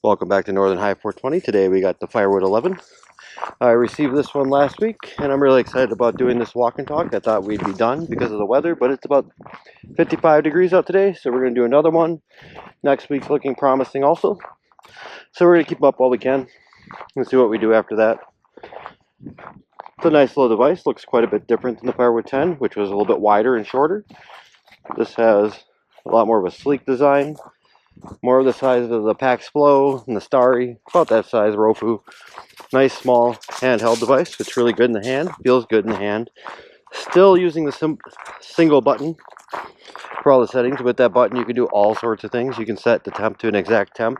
Welcome back to Northern High 420. Today we got the Firewood 11. I received this one last week and I'm really excited about doing this walk and talk. I thought we'd be done because of the weather, but it's about 55 degrees out today, so we're going to do another one. Next week's looking promising also. So we're going to keep them up while we can and see what we do after that. It's a nice little device. Looks quite a bit different than the Firewood 10, which was a little bit wider and shorter. This has a lot more of a sleek design. More of the size of the Pax Flow and the Starry, about that size Rofu. Nice small handheld device. It's really good in the hand, feels good in the hand. Still using the single button for all the settings. With that button you can do all sorts of things. You can set the temp to an exact temp,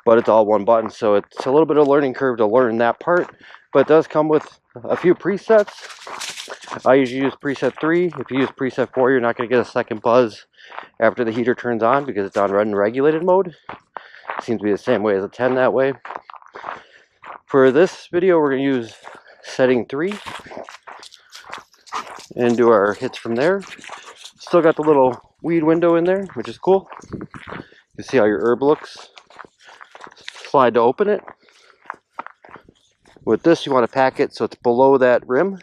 but it's all one button, so it's a little bit of a learning curve to learn that part, but it does come with a few presets. I usually use preset 3. If you use preset 4, you're not going to get a second buzz after the heater turns on because it's on unregulated mode. It seems to be the same way as a 10 that way. For this video, we're going to use setting 3 and do our hits from there. Still got the little weed window in there, which is cool. You can see how your herb looks. Slide to open it. With this, you want to pack it so it's below that rim.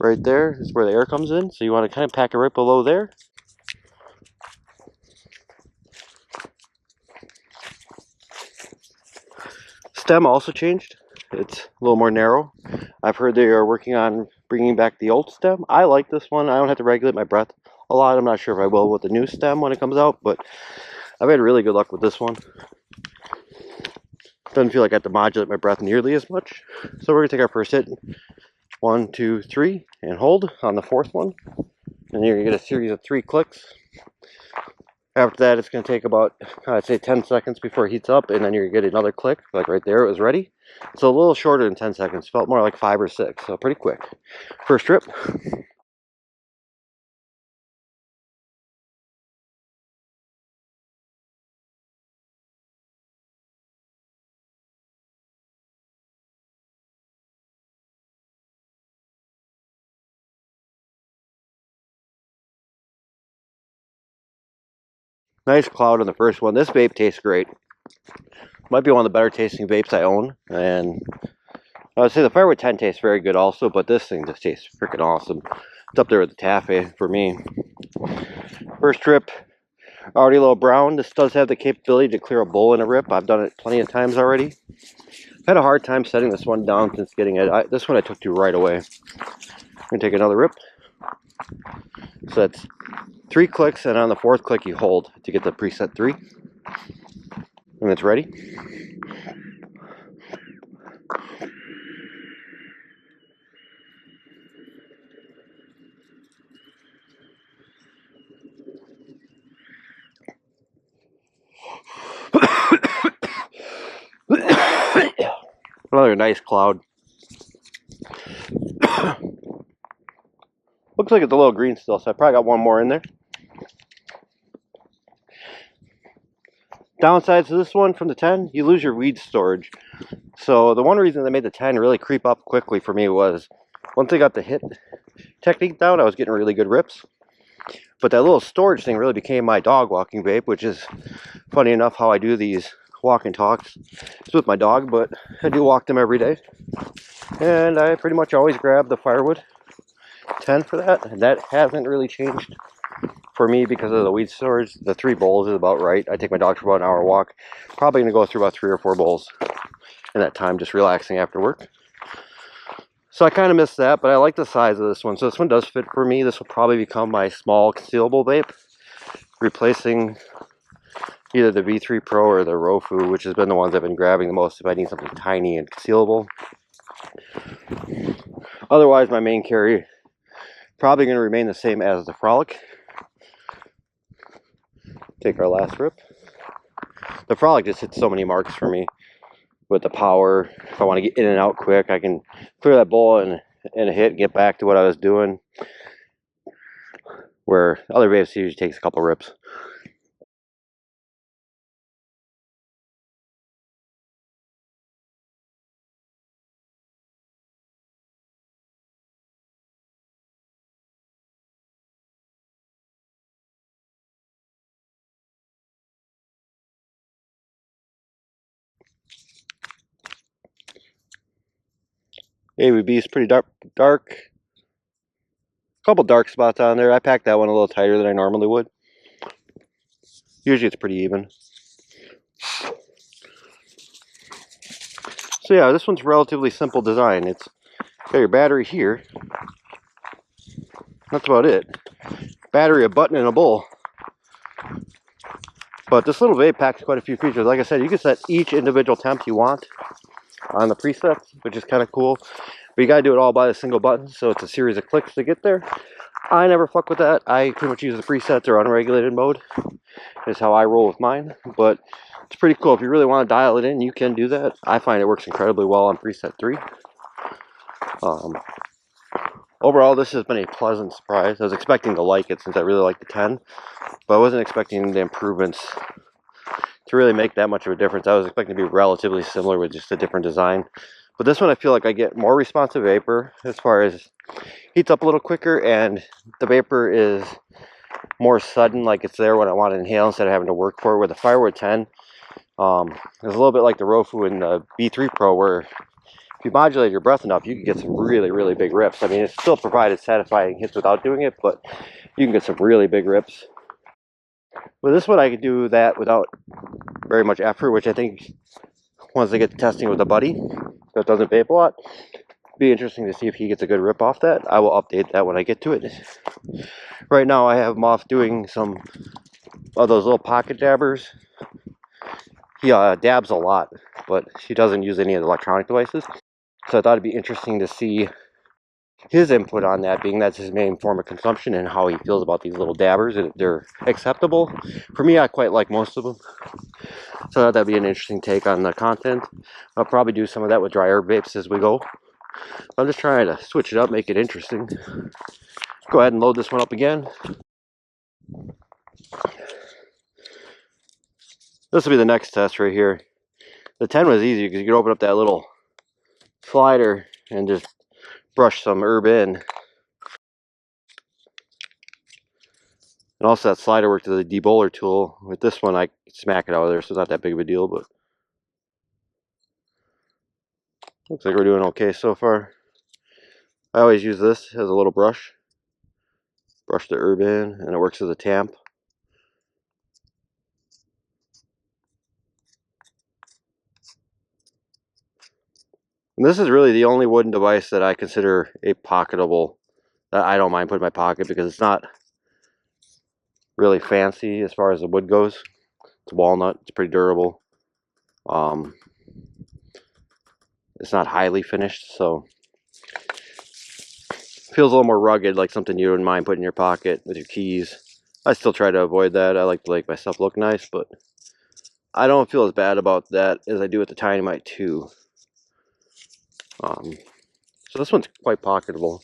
Right there is where the air comes in, so you want to kind of pack it right below there. Stem also changed. It's a little more narrow. I've heard they are working on bringing back the old stem. I like this one. I don't have to regulate my breath a lot. I'm not sure if I will with the new stem when it comes out, but I've had really good luck with this one. Doesn't feel like I have to modulate my breath nearly as much. So we're going to take our first hit. 1, 2, 3, and hold on the fourth one. And you're going to get a series of 3 clicks. After that, it's going to take about, I'd say 10 seconds before it heats up, and then you're going to get another click, like right there, it was ready. So a little shorter than 10 seconds, felt more like 5 or 6, so pretty quick. First trip. Nice cloud on the first one. This vape tastes great. Might be one of the better tasting vapes I own, and I would say the Firewood 10 tastes very good also, but this thing just tastes freaking awesome. It's up there with the Taffy for me. First trip, already a little brown. This does have the capability to clear a bowl in a rip. I've done it plenty of times already. I've had a hard time setting this one down since getting it. This one I took to right away. I'm going to take another rip. So that's 3 clicks, and on the 4th click you hold to get the preset 3. And it's ready. Another nice cloud. Looks like it's a little green still, so I probably got one more in there. Downsides to this one from the 10, you lose your weed storage. So the one reason they made the 10 really creep up quickly for me was once I got the hit technique down, I was getting really good rips. But that little storage thing really became my dog walking vape, which is funny enough how I do these walk and talks. It's with my dog, but I do walk them every day. And I pretty much always grab the Firewood 10 for that, and that hasn't really changed for me because of the weed storage. The 3 bowls is about right. I take my dog for about an hour walk. Probably going to go through about 3 or 4 bowls in that time, just relaxing after work. So I kind of miss that, but I like the size of this one. So this one does fit for me. This will probably become my small concealable vape, replacing either the V3 Pro or the Rofu, which has been the ones I've been grabbing the most if I need something tiny and concealable. Otherwise, my main carry probably going to remain the same as the Frolic. Take our last rip. The Frolic just hits so many marks for me with the power. If I want to get in and out quick, I can clear that bowl and a hit and get back to what I was doing. Where other vapes usually takes a couple rips. AVB is pretty dark. A couple dark spots on there. I packed that one a little tighter than I normally would. Usually it's pretty even. So yeah, this one's relatively simple design. It's got your battery here. That's about it. Battery, a button, and a bowl. But this little vape packs quite a few features. Like I said, you can set each individual temp you want on the presets, which is kind of cool. But you gotta do it all by a single button, so it's a series of clicks to get there. I never fuck with that. I pretty much use the presets or unregulated mode. Is how I roll with mine. But it's pretty cool. If you really want to dial it in, you can do that. I find it works incredibly well on preset 3. Overall, this has been a pleasant surprise. I was expecting to like it since I really like the 10, but I wasn't expecting the improvements to really make that much of a difference. I was expecting to be relatively similar with just a different design. But this one I feel like I get more responsive vapor as far as heats up a little quicker, and the vapor is more sudden, like it's there when I want to inhale instead of having to work for it. With the Firewood 10, it's a little bit like the Rofu and the B3 Pro, where if you modulate your breath enough, you can get some really, really big rips. I mean, it still provided satisfying hits without doing it, but you can get some really big rips. With this one, I could do that without very much effort, which I think once I get to testing with a buddy that doesn't vape a lot, be interesting to see if he gets a good rip off that. I will update that when I get to it. Right now, I have him off doing some of those little pocket dabbers. He dabs a lot, but he doesn't use any of the electronic devices. So I thought it'd be interesting to see his input on that, being that's his main form of consumption, and how he feels about these little dabbers, and if they're acceptable. For me, I quite like most of them. So I thought that'd be an interesting take on the content. I'll probably do some of that with dry herb vapes as we go. I'm just trying to switch it up, make it interesting. Go ahead and load this one up again. This will be the next test right here. The 10 was easy because you could open up that little slider and just brush some herb in. And also that slider worked as a debowler tool. With this one, I smack it out of there, so it's not that big of a deal, but looks like we're doing okay so far. I always use this as a little brush. Brush the herb in, and it works as a tamp. And this is really the only wooden device that I consider a pocketable, that I don't mind putting in my pocket, because it's not really fancy as far as the wood goes. It's walnut, it's pretty durable. It's not highly finished, so it feels a little more rugged, like something you wouldn't mind putting in your pocket with your keys. I still try to avoid that. I like to make myself look nice, but I don't feel as bad about that as I do with the Tiny Mite 2. So this one's quite pocketable.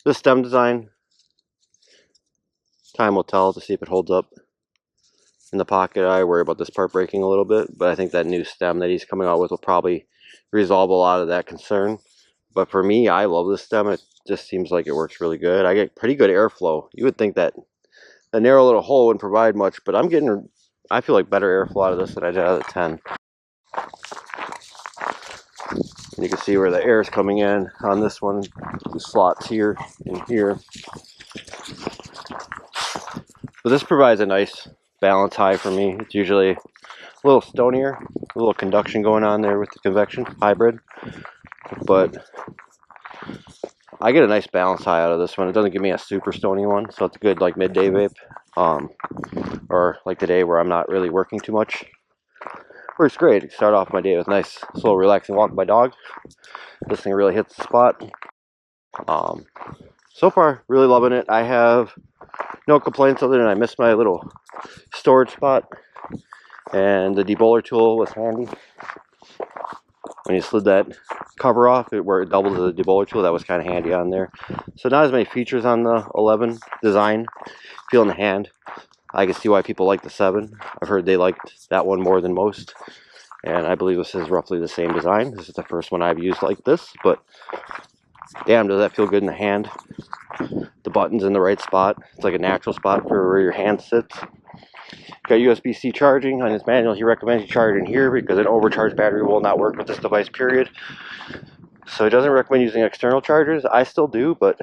This stem design, time will tell to see if it holds up in the pocket. I worry about this part breaking a little bit, but I think that new stem that he's coming out with will probably resolve a lot of that concern. But for me, I love this stem. It just seems like it works really good. I get pretty good airflow. You would think that a narrow little hole wouldn't provide much, but I feel like better airflow out of this than I did out of the 10. And you can see where the air is coming in on this one. The slots here and here. But this provides a nice balance high for me. It's usually a little stonier, a little conduction going on there with the convection hybrid. But I get a nice balance high out of this one. It doesn't give me a super stony one, so it's a good like midday vape. Or like today where I'm not really working too much. Works great. Start off my day with a nice, slow, relaxing walk with my dog. This thing really hits the spot. So far, really loving it. I have no complaints other than I missed my little storage spot, and the debowler tool was handy. When you slid that cover off, where it doubles as a debowler tool, that was kind of handy on there. So not as many features on the 11 design. Feel in the hand. I can see why people like the 7. I've heard they liked that one more than most. And I believe this is roughly the same design. This is the first one I've used like this, but damn, does that feel good in the hand. The button's in the right spot. It's like a natural spot for where your hand sits. Got USB-C charging. On his manual, he recommends you charge in here because an overcharged battery will not work with this device, period. So he doesn't recommend using external chargers. I still do, but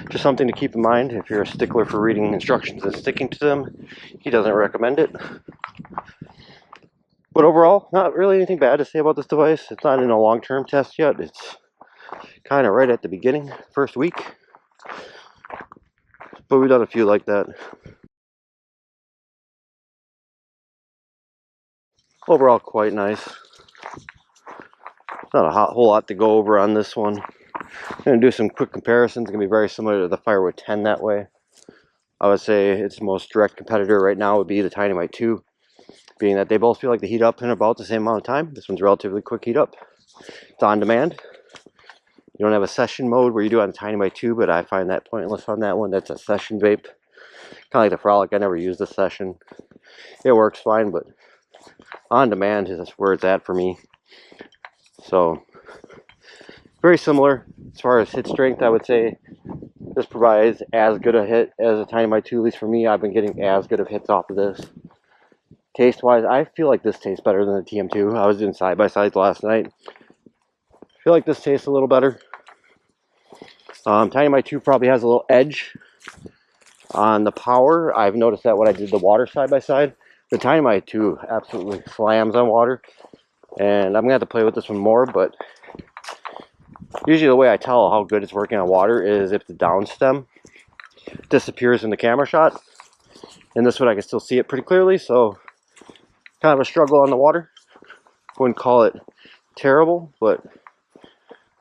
just something to keep in mind if you're a stickler for reading instructions and sticking to them. He doesn't recommend it. But overall, not really anything bad to say about this device. It's not in a long-term test yet. It's kind of right at the beginning, first week. But we've done a few like that. Overall, quite nice. Not a whole lot to go over on this one. I'm going to do some quick comparisons. It's going to be very similar to the Firewood 10 that way. I would say its most direct competitor right now would be the Dynamite 2, being that they both feel like they heat up in about the same amount of time. This one's relatively quick heat up. It's on demand. You don't have a session mode where you do on the Dynamite 2, but I find that pointless on that one. That's a session vape. Kind of like the Frolic, I never used the session. It works fine, but on demand is where it's at for me. So, very similar as far as hit strength. I would say this provides as good a hit as a Dynamite 2, at least for me. I've been getting as good of hits off of this. Taste wise, I feel like this tastes better than the TM2. I was doing side by sides last night. I feel like this tastes a little better. Dynamite 2 probably has a little edge on the power. I've noticed that when I did the water side by side. The Dynamite 2 absolutely slams on water, and I'm gonna have to play with this one more, but usually the way I tell how good it's working on water is if the down stem disappears in the camera shot. In this one I can still see it pretty clearly, so kind of a struggle on the water. Wouldn't call it terrible, but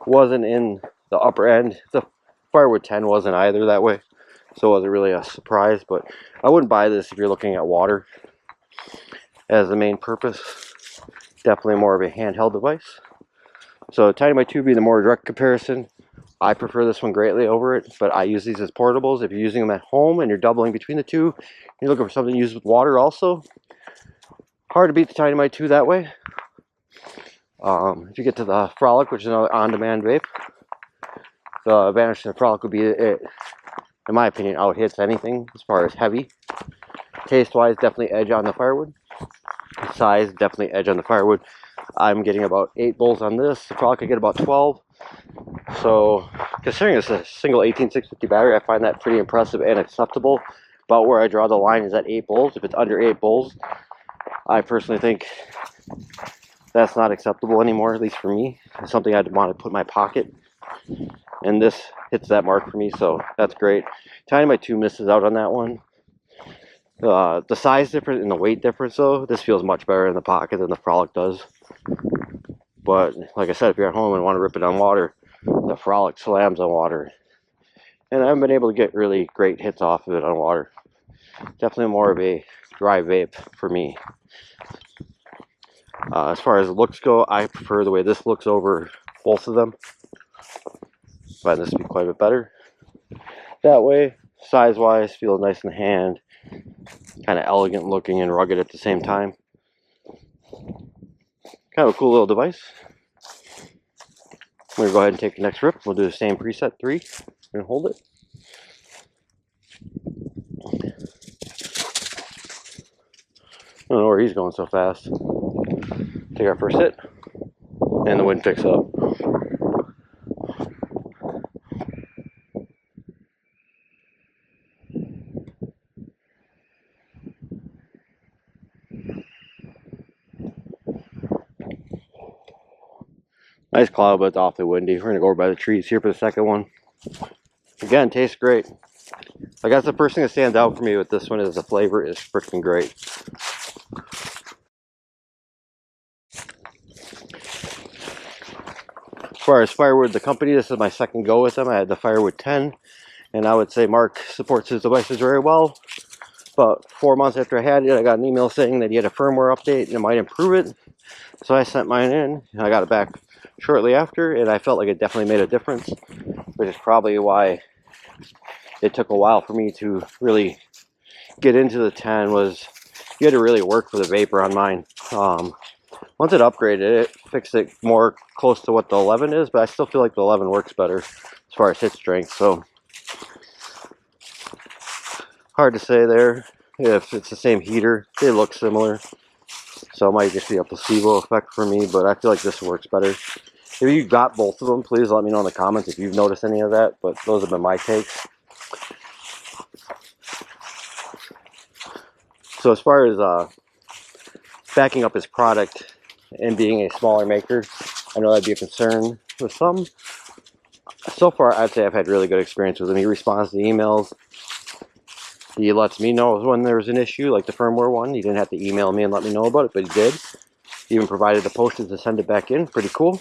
wasn't in the upper end. The Firewood 10 wasn't either that way, so it wasn't really a surprise, but I wouldn't buy this if you're looking at water as the main purpose. Definitely more of a handheld device. So Dynamite 2 being the more direct comparison. I prefer this one greatly over it, but I use these as portables. If you're using them at home and you're doubling between the two, you're looking for something to use with water also. Hard to beat the Dynamite 2 that way. If you get to the Frolic, which is another on-demand vape, the advantage to the Frolic would be it, in my opinion, out hits anything as far as heavy. Taste-wise, definitely edge on the Firewood. Size, definitely edge on the Firewood. I'm getting about 8 bowls on this. The Frolic could get about 12. So, considering it's a single 18650 battery, I find that pretty impressive and acceptable. About where I draw the line is at 8 bowls. If it's under 8 bowls, I personally think that's not acceptable anymore, at least for me. It's something I'd want to put in my pocket. And this hits that mark for me, so that's great. Dynamite 2 misses out on that one. The size difference and the weight difference, though, this feels much better in the pocket than the Frolic does. But, like I said, if you're at home and want to rip it on water, the Frolic slams on water. And I haven't been able to get really great hits off of it on water. Definitely more of a dry vape for me. As far as looks go, I prefer the way this looks over both of them. I find this to be quite a bit better. That way, size-wise, feels nice in the hand. Kind of elegant looking and rugged at the same time. Kind of a cool little device. I'm going to go ahead and take the next rip. We'll do the same preset, 3, and hold it. I don't know where he's going so fast. Take our first hit, and the wind picks up. Nice cloud, but it's awfully windy. We're going to go over by the trees here for the second one. Again, tastes great. I guess the first thing that stands out for me with this one is the flavor is freaking great. As far as Firewood, the company, this is my second go with them. I had the Firewood 10, and I would say Mark supports his devices very well. About 4 months after I had it, I got an email saying that he had a firmware update and it might improve it. So I sent mine in, and I got it back shortly after, and I felt like it definitely made a difference, which is probably why it took a while for me to really get into the 10. Was you had to really work for the vapor on mine. Once it upgraded, it fixed it more close to what the 11 is, but I still feel like the 11 works better as far as hit strength. So hard to say there if it's the same heater. They look similar, so it might just be a placebo effect for me, but I feel like this works better. If you got both of them, please let me know in the comments if you've noticed any of that, but those have been my takes. So as far as backing up his product and being a smaller maker, I know that'd be a concern with some. So far, I'd say I've had really good experience with him. He responds to emails. He lets me know when there's an issue, like the firmware one. He didn't have to email me and let me know about it, but he did. He even provided the postage to send it back in. Pretty cool.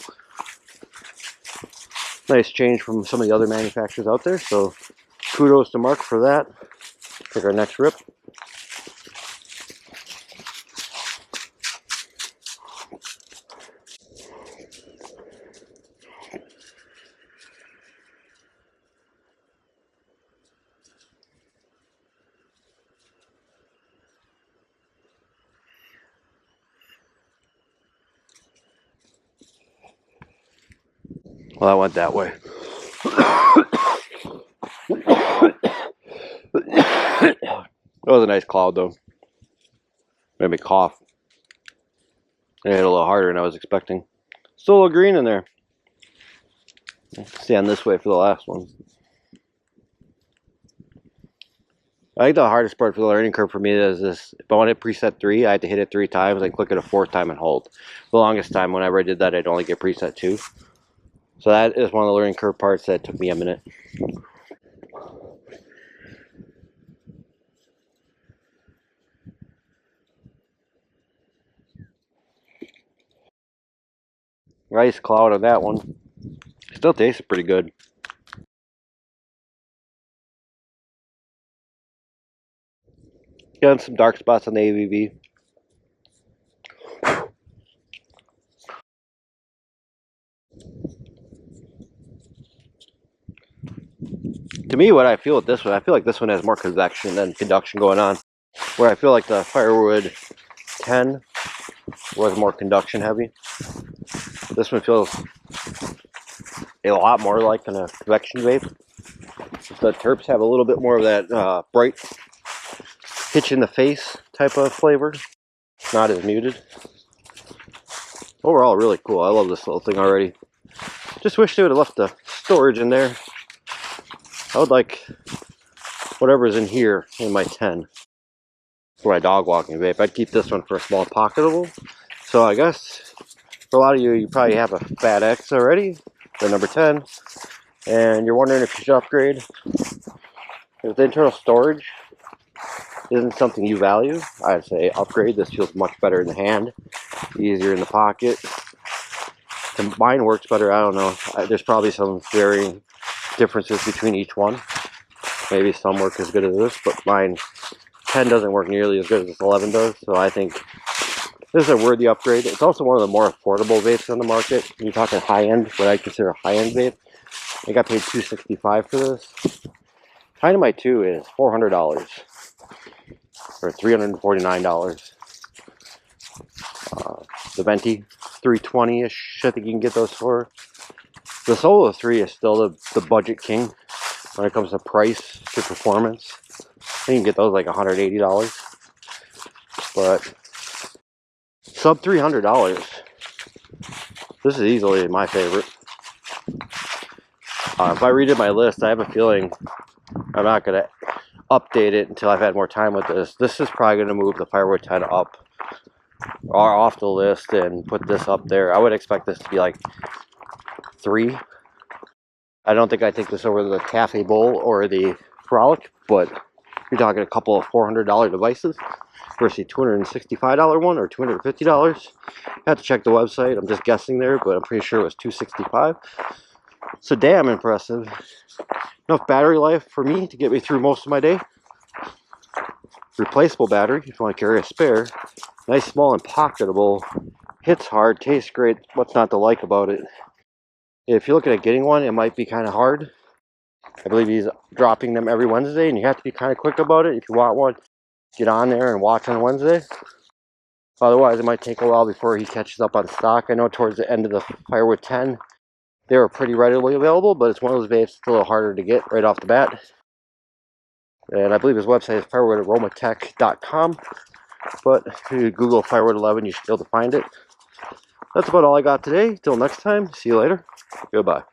Nice change from some of the other manufacturers out there, so kudos to Mark for that. Take our next rip. Well, I went that way. That was a nice cloud, though. Made me cough. It hit a little harder than I was expecting. Still a little green in there. Stand this way for the last one. I think the hardest part for the learning curve for me is this. If I want to hit preset 3, I had to hit it 3 times and click it a 4th time and hold. The longest time, whenever I did that, I'd only get preset 2. So that is one of the learning curve parts that took me a minute. Nice cloud on that one. Still tasted pretty good. Got some dark spots on the ABV. To me, what I feel with this one, I feel like this one has more convection than conduction going on. Where I feel like the Firewood 10 was more conduction heavy. This one feels a lot more like a convection vape. The terps have a little bit more of that bright hitch in the face type of flavor. Not as muted. Overall, really cool. I love this little thing already. Just wish they would have left the storage in there. I would like whatever's in here in my 10 for my dog walking vape. I'd keep this one for a small pocketable. So I guess for a lot of you, you probably have a Fat X already, the number 10, and you're wondering if you should upgrade. If the internal storage isn't something you value, I'd say upgrade. This feels much better in the hand, easier in the pocket. Mine works better. I don't know. There's probably some varying differences between each one. Maybe some work as good as this, but mine 10 doesn't work nearly as good as this 11 does. So I think this is a worthy upgrade. It's also one of the more affordable vapes on the market. You're talking high-end, what I consider a high-end vape. I got paid $265 for this. Dynamite 2 is $400 or $349. The Venti 320-ish, I think you can get those for. The Solo 3 is still the budget king when it comes to price to performance. You can get those like $180, but sub $300. This is easily my favorite. If I redid my list, I have a feeling I'm not going to update it until I've had more time with this. This is probably going to move the Firewood 10 up or off the list and put this up there. I would expect this to be like 3. I don't think I take this over the Cafe Bowl or the Frolic, but you're talking a couple of $400 devices versus a $265 one or $250. I have to check the website. I'm just guessing there, but I'm pretty sure it was $265. So damn impressive. Enough battery life for me to get me through most of my day. Replaceable battery if you want to carry a spare. Nice, small, and pocketable. Hits hard, tastes great. What's not to like about it? If you're looking at getting one, it might be kind of hard. I believe he's dropping them every Wednesday, and you have to be kind of quick about it. If you want one, get on there and watch on Wednesday. Otherwise, it might take a while before he catches up on stock. I know towards the end of the Firewood 10, they were pretty readily available, but it's one of those vapes that's a little harder to get right off the bat. And I believe his website is firewoodaromatech.com, but if you Google Firewood 11, you should be able to find it. That's about all I got today. Till next time, see you later. Goodbye.